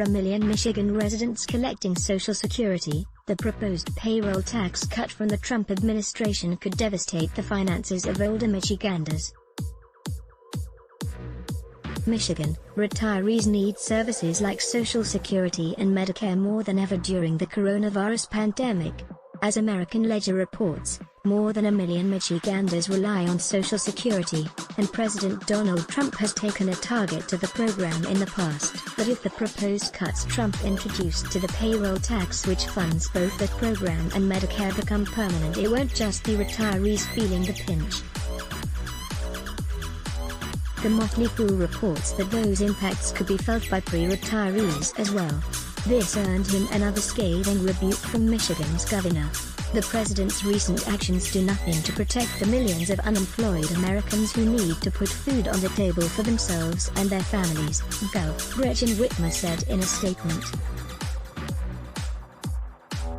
a million Michigan residents collecting Social Security, the proposed payroll tax cut from the Trump administration could devastate the finances of older Michiganders. Michigan retirees need services like Social Security and Medicare more than ever during the coronavirus pandemic. As American Ledger reports, more than a million Michiganders rely on Social Security, and President Donald Trump has taken a target to the program in the past. But if the proposed cuts Trump introduced to the payroll tax, which funds both the program and Medicare, become permanent, it won't just be retirees feeling the pinch. The Motley Fool reports that those impacts could be felt by pre-retirees as well. This earned him another scathing rebuke from Michigan's governor. The president's recent actions do nothing to protect the millions of unemployed Americans who need to put food on the table for themselves and their families, Gov. Gretchen Whitmer said in a statement.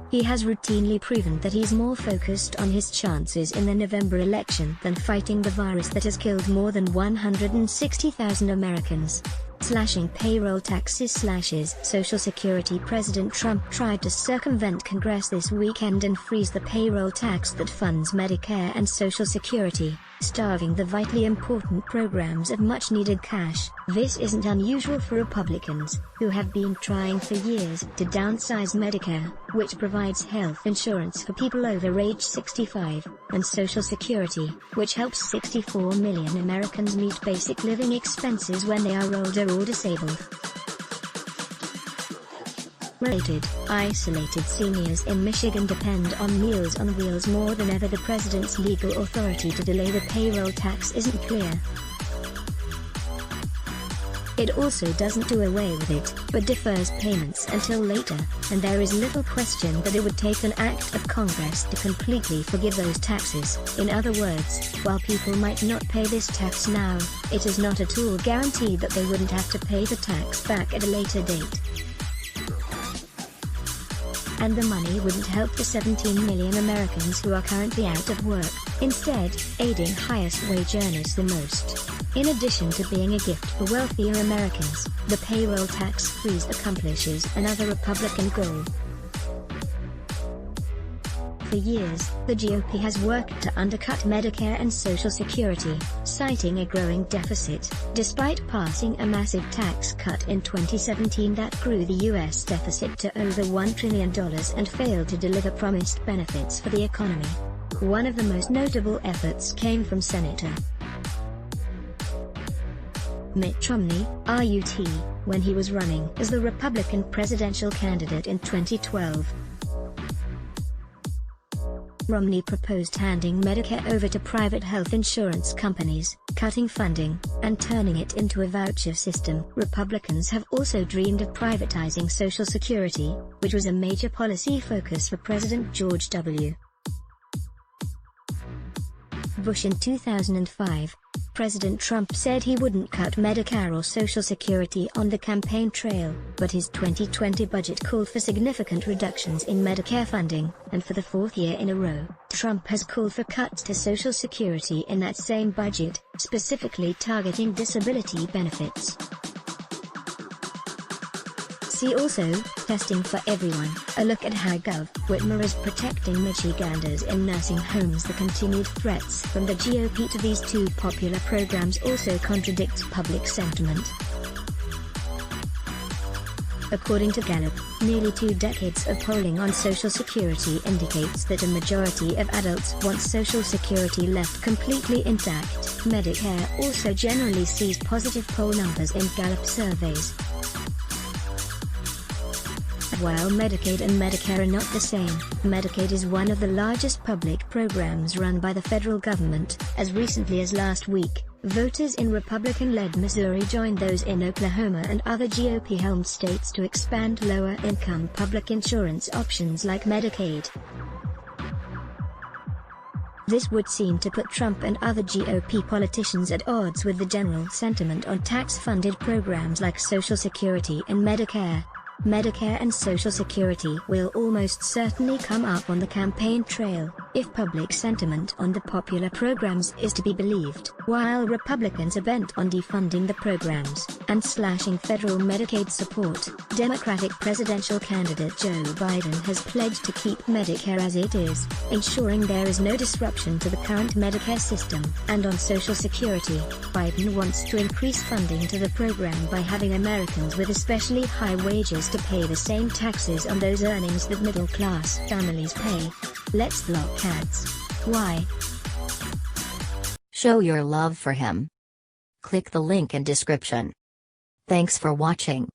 He has routinely proven that he's more focused on his chances in the November election than fighting the virus that has killed more than 160,000 Americans. Slashing payroll taxes slashes Social Security. President Trump tried to circumvent Congress this weekend and freeze the payroll tax that funds Medicare and Social Security, starving the vitally important programs of much-needed cash. This isn't unusual for Republicans, who have been trying for years to downsize Medicare, which provides health insurance for people over age 65, and Social Security, which helps 64 million Americans meet basic living expenses when they are older or disabled. Related, isolated seniors in Michigan depend on Meals on Wheels more than ever. The president's legal authority to delay the payroll tax isn't clear. It also doesn't do away with it, but defers payments until later, and there is little question that it would take an act of Congress to completely forgive those taxes. In other words, while people might not pay this tax now, it is not at all guaranteed that they wouldn't have to pay the tax back at a later date. And the money wouldn't help the 17 million Americans who are currently out of work, instead, aiding highest-wage earners the most. In addition to being a gift for wealthier Americans, the payroll tax freeze accomplishes another Republican goal. For years, the GOP has worked to undercut Medicare and Social Security, citing a growing deficit, despite passing a massive tax cut in 2017 that grew the U.S. deficit to over $1 trillion and failed to deliver promised benefits for the economy. One of the most notable efforts came from Senator Mitt Romney, RUT, when he was running as the Republican presidential candidate in 2012. Romney proposed handing Medicare over to private health insurance companies, cutting funding, and turning it into a voucher system. Republicans have also dreamed of privatizing Social Security, which was a major policy focus for President George W. Bush in 2005. President Trump said he wouldn't cut Medicare or Social Security on the campaign trail, but his 2020 budget called for significant reductions in Medicare funding, and for the fourth year in a row, Trump has called for cuts to Social Security in that same budget, specifically targeting disability benefits. See also, Testing for Everyone, a look at how Gov. Whitmer is protecting Michiganders in nursing homes. The continued threats from the GOP to these two popular programs also contradicts public sentiment. According to Gallup, nearly 2 decades of polling on Social Security indicates that a majority of adults want Social Security left completely intact. Medicare also generally sees positive poll numbers in Gallup surveys. While Medicaid and Medicare are not the same, Medicaid is one of the largest public programs run by the federal government. As recently as last week, voters in Republican-led Missouri joined those in Oklahoma and other GOP-helmed states to expand lower-income public insurance options like Medicaid. This would seem to put Trump and other GOP politicians at odds with the general sentiment on tax-funded programs like Social Security and Medicare. Medicare and Social Security will almost certainly come up on the campaign trail. if public sentiment on the popular programs is to be believed. While Republicans are bent on defunding the programs and slashing federal Medicaid support, Democratic presidential candidate Joe Biden has pledged to keep Medicare as it is, ensuring there is no disruption to the current Medicare system. And on Social Security, Biden wants to increase funding to the program by having Americans with especially high wages to pay the same taxes on those earnings that middle-class families pay. Let's block ads. Why? Show your love for him. Click the link in description. Thanks for watching.